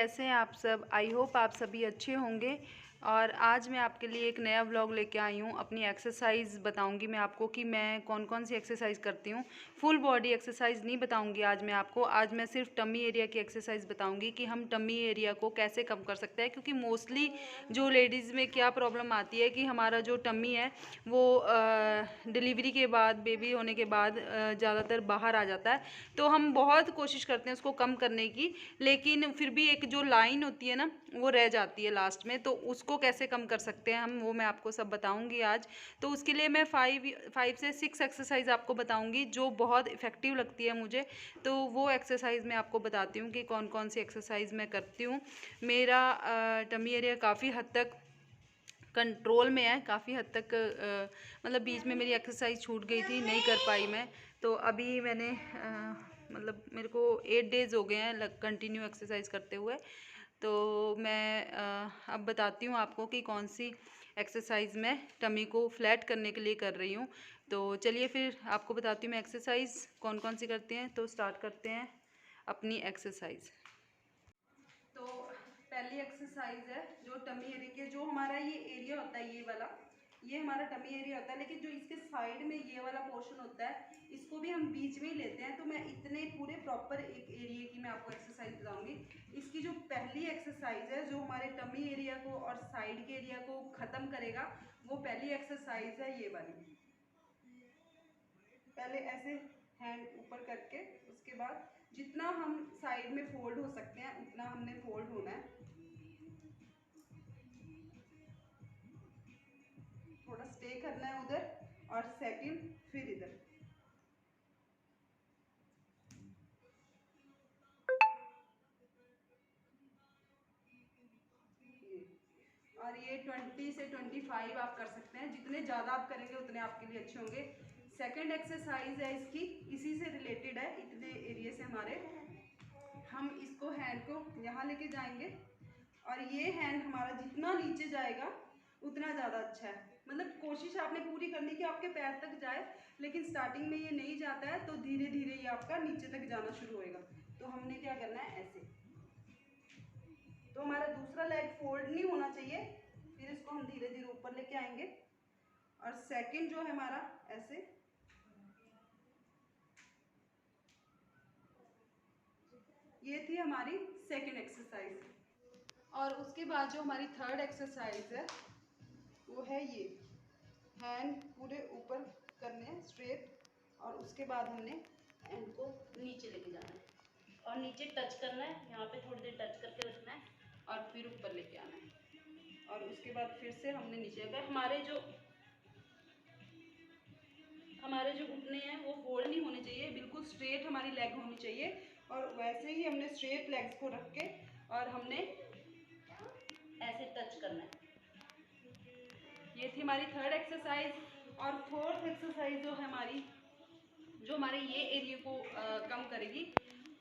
कैसे हैं आप सब। आई होप आप सभी अच्छे होंगे। और आज मैं आपके लिए एक नया व्लॉग लेके आई हूँ। अपनी एक्सरसाइज बताऊँगी मैं आपको कि मैं कौन कौन सी एक्सरसाइज करती हूँ। फुल बॉडी एक्सरसाइज नहीं बताऊँगी आज मैं आपको। आज मैं सिर्फ टमी एरिया की एक्सरसाइज बताऊँगी कि हम टमी एरिया को कैसे कम कर सकते हैं। क्योंकि मोस्टली जो लेडीज़ में क्या प्रॉब्लम आती है कि हमारा जो टमी है वो डिलीवरी के बाद, बेबी होने के बाद ज़्यादातर बाहर आ जाता है। तो हम बहुत कोशिश करते हैं उसको कम करने की, लेकिन फिर भी एक जो लाइन होती है ना वो रह जाती है लास्ट में। तो उसको कैसे कम कर सकते हैं हम, वो मैं आपको सब बताऊंगी आज। तो उसके लिए मैं 5 से 6 एक्सरसाइज आपको बताऊंगी जो बहुत इफ़ेक्टिव लगती है मुझे। तो वो एक्सरसाइज मैं आपको बताती हूँ कि कौन कौन सी एक्सरसाइज मैं करती हूँ। मेरा टमी एरिया काफ़ी हद तक कंट्रोल में है, काफ़ी हद तक मतलब बीच में मेरी एक्सरसाइज छूट गई थी, नहीं कर पाई मैं। तो अभी मैंने मतलब मेरे को 8 डेज़ हो गए हैं कंटिन्यू एक्सरसाइज करते हुए। तो मैं अब बताती हूँ आपको कि कौन सी एक्सरसाइज मैं टमी को फ्लैट करने के लिए कर रही हूँ। तो चलिए फिर आपको बताती हूँ मैं एक्सरसाइज कौन कौन सी करते हैं। तो स्टार्ट करते हैं अपनी एक्सरसाइज। तो पहली एक्सरसाइज है जो टमी एरिया के, जो हमारा ये एरिया होता है, ये वाला, ये हमारा टमी एरिया होता है। लेकिन जो इसके साइड में ये वाला पोर्शन होता है, इसको भी हम बीच में ही लेते हैं। तो मैं इतने पूरे प्रॉपर एक एरिया की मैं आपको एक्सरसाइज बताऊंगी। इसकी जो पहली एक्सरसाइज है जो हमारे टमी एरिया को और साइड के एरिया को ख़त्म करेगा, वो पहली एक्सरसाइज है ये वाली। पहले ऐसे हैंड ऊपर करके, उसके बाद जितना हम साइड में फोल्ड हो सकते हैं उतना हमने फोल्ड होना है। थोड़ा स्टे करना है उधर, और सेकंड फिर इधर। और ये 20 से 25 आप कर सकते हैं। जितने ज़्यादा आप करेंगे उतने आपके लिए अच्छे होंगे। सेकंड एक्सरसाइज है इसकी, इसी से रिलेटेड है, इतने एरिया से हमारे। हम इसको हैंड को यहाँ लेके जाएंगे, और ये हैंड हमारा जितना नीचे जाएगा उतना ज़्यादा अच्छा है। मतलब कोशिश आपने पूरी करनी कि आपके पैर तक जाए, लेकिन स्टार्टिंग में ये नहीं जाता है तो धीरे धीरे ये आपका नीचे तक जाना शुरू होएगा। तो हमने क्या करना है, ऐसे। तो हमारा दूसरा लेग फोल्ड नहीं होना चाहिए। फिर इसको हम धीरे धीरे ऊपर लेके आएंगे, और सेकंड जो है हमारा ऐसे। ये थी हमारी सेकंड एक्सरसाइज। और उसके बाद जो हमारी थर्ड एक्सरसाइज है वो है ये। हैंड पूरे ऊपर करने हैं स्ट्रेट, और उसके बाद हमने हैंड को नीचे लेके जाना है और नीचे टच करना है। यहाँ पे थोड़ी देर टच करके रखना है और फिर ऊपर लेके आना है। और उसके बाद फिर से हमने नीचे, अगर हमारे जो घुटने हैं वो फोल्ड नहीं होने चाहिए, बिल्कुल स्ट्रेट हमारी लेग होनी चाहिए। और वैसे ही हमने स्ट्रेट लेग्स को रख के और हमने ऐसे टच करना है। ये थी हमारी थर्ड एक्सरसाइज। और फोर्थ एक्सरसाइज जो है हमारी, जो हमारे ये एरिया को कम करेगी,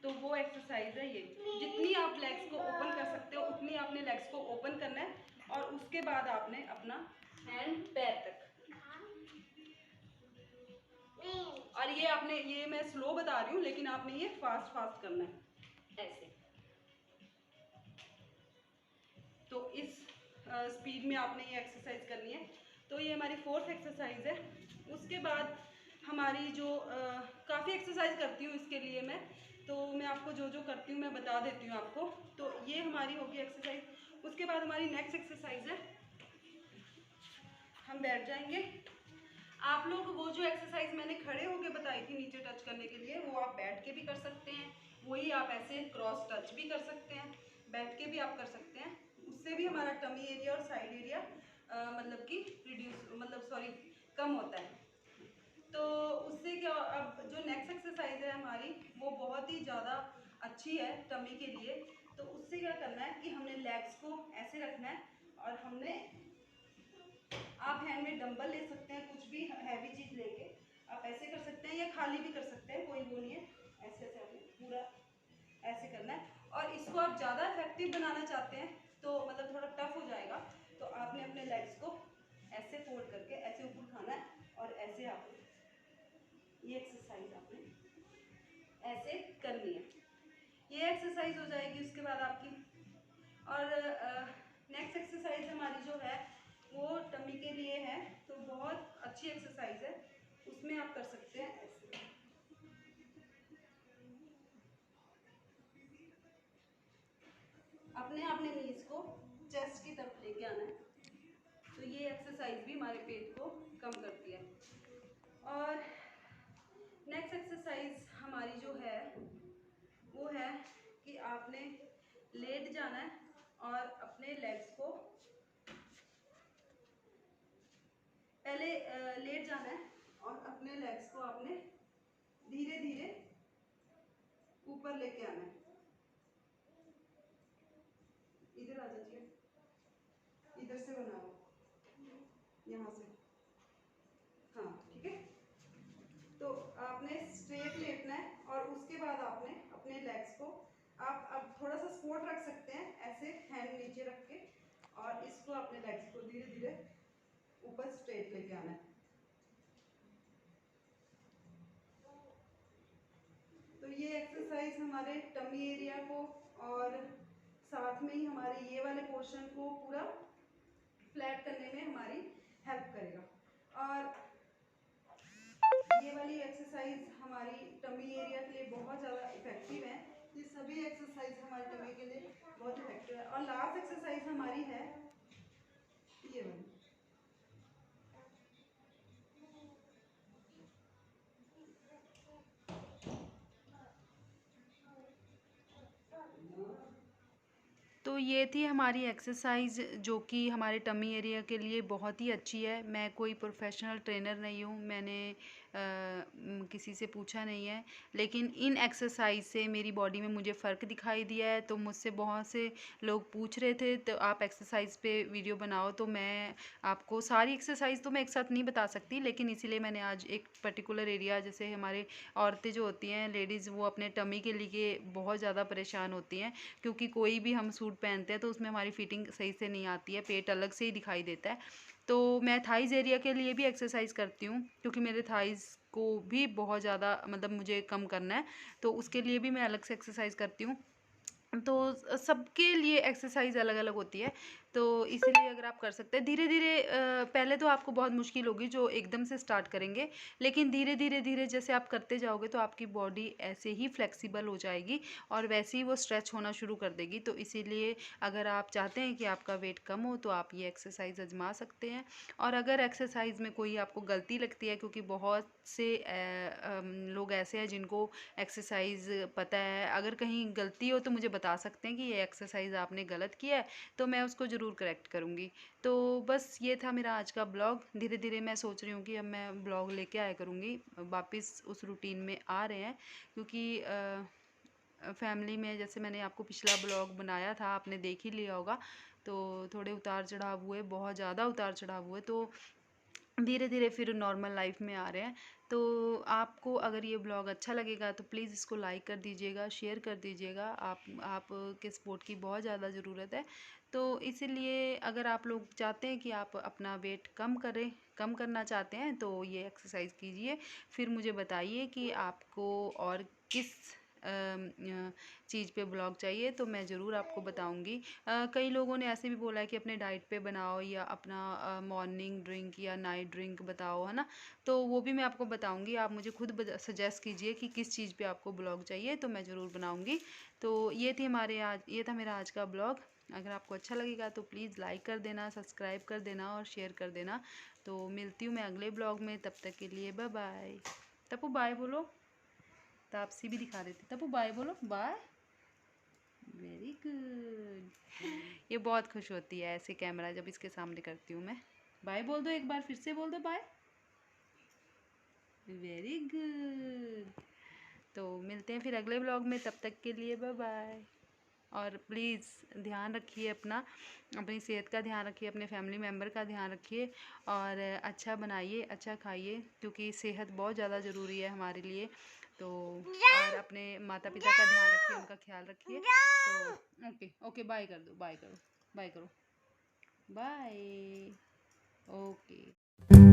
तो वो एक्सरसाइज है ये। जितनी आप लेग्स को ओपन कर सकते हो उतनी आपने लेग्स को ओपन करना है, और उसके बाद आपने अपना हैंड पैर तक। और ये आपने, ये मैं स्लो बता रही हूँ लेकिन आपने ये फास्ट फास्ट करना है ऐसे। तो इस स्पीड में आपने ये एक्सरसाइज करनी है। तो ये हमारी फोर्थ एक्सरसाइज है। उसके बाद हमारी जो काफ़ी एक्सरसाइज करती हूँ इसके लिए मैं, तो मैं आपको जो जो करती हूँ मैं बता देती हूँ आपको। तो ये हमारी होगी एक्सरसाइज। उसके बाद हमारी नेक्स्ट एक्सरसाइज है, हम बैठ जाएंगे। आप लोग वो जो एक्सरसाइज मैंने खड़े होके बताई थी नीचे टच करने के लिए, वो आप बैठ के भी कर सकते हैं। वही आप ऐसे क्रॉस टच भी कर सकते हैं, बैठ के भी आप कर सकते हैं। उससे भी हमारा टमी एरिया और साइड एरिया मतलब कि रिड्यूस, मतलब सॉरी, कम होता है। तो उससे क्या, अब जो नेक्स्ट एक्सरसाइज है हमारी वो बहुत ही ज़्यादा अच्छी है टमी के लिए। तो उससे क्या करना है कि हमने लेग्स को ऐसे रखना है, और हमने, आप हैंड में डंबल ले सकते हैं, कुछ भी हैवी चीज़ लेके आप ऐसे कर सकते हैं, या खाली भी कर सकते हैं, कोई वो नहीं है। ऐसे ऐसे आपने पूरा ऐसे करना है। और इसको आप ज़्यादा इफेक्टिव बनाना चाहते हैं, तो मतलब थोड़ा टफ हो जाएगा, तो आपने अपने लेग्स को ऐसे फोल्ड करके ऐसे ऊपर उठाना है, और ऐसे आप, ये एक्सरसाइज आपने ऐसे करनी है। ये एक्सरसाइज हो जाएगी। उसके बाद आपकी और नेक्स्ट एक्सरसाइज हमारी जो है वो टमी के लिए है, तो बहुत अच्छी एक्सरसाइज है, उसमें आप कर सकते हैं ऐसे। अपने अपने नीज को चेस्ट की तरफ लेके आना है, तो ये एक्सरसाइज भी हमारे पेट को कम करती है। और नेक्स्ट एक्सरसाइज हमारी जो है वो है कि आपने लेट जाना है और अपने लेग्स को पहले लेट जाना है और अपने लेग्स को आपने धीरे धीरे ऊपर लेके आना है। इधर आ जाइए, इधर से बनाओ, यहाँ से, हाँ ठीक है। तो आपने स्ट्रेट लेटना है और उसके बाद आपने अपने लेग्स को आप अब थोड़ा सा सपोर्ट रख सकते हैं, ऐसे हैंड नीचे रख के, और इसको अपने लेग्स को धीरे धीरे ऊपर स्ट्रेट लेके आना है। तो ये एक्सरसाइज हमारे टमी एरिया को और साथ में ही हमारे ये वाले पोर्शन को पूरा फ्लैट करने में हमारी हेल्प करेगा। और ये वाली एक्सरसाइज हमारी टमी एरिया के लिए बहुत ज़्यादा इफेक्टिव है। ये सभी एक्सरसाइज हमारे टमी के लिए बहुत इफेक्टिव है। और लास्ट एक्सरसाइज हमारी है ये वाली। तो ये थी हमारी एक्सरसाइज जो कि हमारे टमी एरिया के लिए बहुत ही अच्छी है। मैं कोई प्रोफेशनल ट्रेनर नहीं हूँ, मैंने किसी से पूछा नहीं है, लेकिन इन एक्सरसाइज से मेरी बॉडी में मुझे फ़र्क दिखाई दिया है। तो मुझसे बहुत से लोग पूछ रहे थे तो आप एक्सरसाइज पे वीडियो बनाओ, तो मैं आपको सारी एक्सरसाइज तो मैं एक साथ नहीं बता सकती, लेकिन इसीलिए मैंने आज एक पर्टिकुलर एरिया, जैसे हमारे औरतें जो होती हैं लेडीज़, वो अपने टमी के लिए बहुत ज़्यादा परेशान होती हैं, क्योंकि कोई भी हम सूट पहनते हैं तो उसमें हमारी फिटिंग सही से नहीं आती है, पेट अलग से ही दिखाई देता है। तो मैं थाइज़ एरिया के लिए भी एक्सरसाइज करती हूँ, क्योंकि मेरे थाइज़ को भी बहुत ज़्यादा मतलब मुझे कम करना है, तो उसके लिए भी मैं अलग से एक्सरसाइज करती हूँ। तो सबके लिए एक्सरसाइज अलग अलग होती है, तो इसीलिए अगर आप कर सकते हैं धीरे धीरे, पहले तो आपको बहुत मुश्किल होगी जो एकदम से स्टार्ट करेंगे, लेकिन धीरे धीरे धीरे जैसे आप करते जाओगे तो आपकी बॉडी ऐसे ही फ्लेक्सिबल हो जाएगी और वैसे ही वो स्ट्रेच होना शुरू कर देगी। तो इसीलिए अगर आप चाहते हैं कि आपका वेट कम हो तो आप ये एक्सरसाइज आजमा सकते हैं। और अगर एक्सरसाइज में कोई आपको गलती लगती है, क्योंकि बहुत से लोग ऐसे हैं जिनको एक्सरसाइज पता है, अगर कहीं गलती हो तो मुझे बता सकते हैं कि ये एक्सरसाइज आपने गलत किया है, तो मैं उसको ज़रूर करेक्ट करूँगी। तो बस ये था मेरा आज का ब्लॉग। धीरे धीरे मैं सोच रही हूँ कि अब मैं ब्लॉग लेके आया करूँगी, वापस उस रूटीन में आ रहे हैं, क्योंकि फैमिली में जैसे मैंने आपको पिछला ब्लॉग बनाया था, आपने देख ही लिया होगा, तो थोड़े उतार चढ़ाव हुए, बहुत ज़्यादा उतार चढ़ाव हुए, तो धीरे धीरे फिर नॉर्मल लाइफ में आ रहे हैं। तो आपको अगर ये ब्लॉग अच्छा लगेगा तो प्लीज़ इसको लाइक कर दीजिएगा, शेयर कर दीजिएगा। आप के सपोर्ट की बहुत ज़्यादा ज़रूरत है। तो इसीलिए अगर आप लोग चाहते हैं कि आप अपना वेट कम करें, कम करना चाहते हैं, तो ये एक्सरसाइज कीजिए। फिर मुझे बताइए कि आपको और किस चीज़ पे ब्लॉग चाहिए, तो मैं ज़रूर आपको बताऊंगी। कई लोगों ने ऐसे भी बोला है कि अपने डाइट पे बनाओ, या अपना मॉर्निंग ड्रिंक या नाइट ड्रिंक बताओ, है ना। तो वो भी मैं आपको बताऊंगी, आप मुझे खुद सजेस्ट कीजिए कि किस चीज़ पे आपको ब्लॉग चाहिए, तो मैं ज़रूर बनाऊंगी। तो ये था मेरा आज का ब्लॉग। अगर आपको अच्छा लगेगा तो प्लीज़ लाइक कर देना, सब्सक्राइब कर देना और शेयर कर देना। तो मिलती हूँ मैं अगले ब्लॉग में, तब तक के लिए बाय बाय। तपू बाय बोलो, तापसी भी दिखा देती। तपू बाय बोलो, बाय। Very good. ये बहुत खुश होती है ऐसे कैमरा जब इसके सामने करती हूँ मैं। बाय बोल दो, एक बार फिर से बोल दो बाय। Very good. तो मिलते हैं फिर अगले ब्लॉग में, तब तक के लिए बाय बाय। और प्लीज़ ध्यान रखिए अपना, अपनी सेहत का ध्यान रखिए, अपने फैमिली मेम्बर का ध्यान रखिए, और अच्छा बनाइए, अच्छा खाइए, क्योंकि सेहत बहुत ज़्यादा ज़रूरी है हमारे लिए। तो और अपने माता पिता का ध्यान रखिए, उनका ख्याल रखिए। तो ओके ओके, बाय कर दो, बाय करो, बाय करो, बाय। ओके।